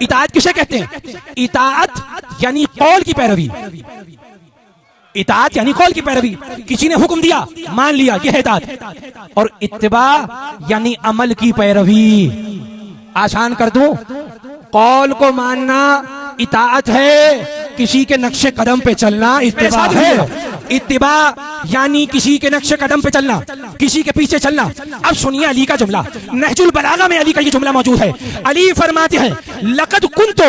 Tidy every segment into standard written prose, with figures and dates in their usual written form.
اطاعت کسے کہتے ہیں؟ اطاعت یعنی قول کی پیروی، اطاعت یعنی قول کی پیروی، کسی نے حکم دیا مان لیا، یہ ہے اطاعت۔ اور اتباع یعنی عمل کی پیروی۔ آسان کر دوں، قول کو ماننا اطاعت ہے، کسی کے نقش قدم پہ چلنا اتباع ہے۔ اتباع یعنی کسی کے نقش قدم پہ چلنا، کسی کے پیچھے چلنا۔ اب سنیے علی کا جملہ، نہج البلاغہ میں علی کا یہ جملہ موجود ہے۔ علی فرماتے ہیں لقد کنت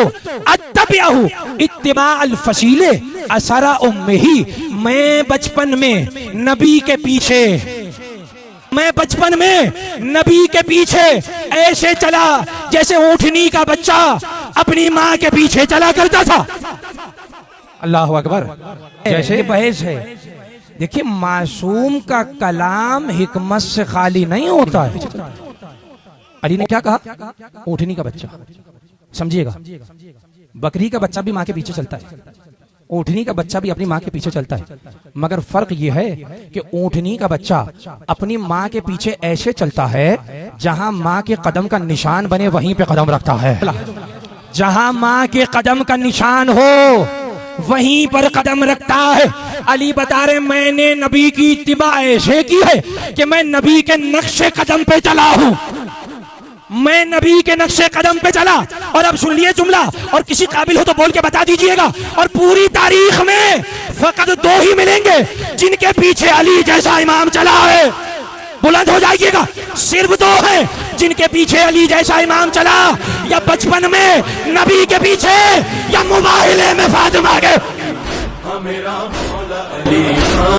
اتبعہ اتباع الفصیل اثر امہ، میں بچپن میں نبی کے پیچھے، میں بچپن میں نبی کے پیچھے ایسے چلا جیسے اونٹنی کا بچہ اپنی ماں کے پیچھے چلا کرتا تھا۔ اللہ اکبر۔ جیسے بحث ہے، دیکھیں معصوم کا کلام حکمت سے خالی نہیں ہوتا ہے۔ علی نے کیا کہا؟ اونٹنی کا بچہ، سمجھیے گا، بکری کا بچہ بھی ماں کے پیچھے چلتا ہے، اونٹنی کا بچہ بھی اپنی ماں کے پیچھے چلتا ہے، مگر فرق یہ ہے کہ اونٹنی کا بچہ اپنی ماں کے پیچھے ایسے چلتا ہے جہاں ماں کے قدم کا نشان بنے وہیں پہ قدم رکھتا ہے، جہاں ماں کے قدم کا نشان ہو وہیں پر قدم رکھتا ہے۔ علی بتا رہے میں نے نبی کی اتباع ایسے کی ہے کہ میں نبی کے نقش قدم پہ چلا ہوں، میں نبی کے نقش قدم پہ چلا۔ اور اب سن لیے جملہ، اور کسی قابل ہو تو بول کے بتا دیجئے گا۔ اور پوری تاریخ میں فقط دو ہی ملیں گے جن کے پیچھے علی جیسا امام چلا ہے، بلند ہو جائیے گا، صرف دو ہیں جن کے پیچھے علی جیسا امام چلا، یا بچپن میں نبی کے پیچھے یا مباہلے میں فاطمہ کے۔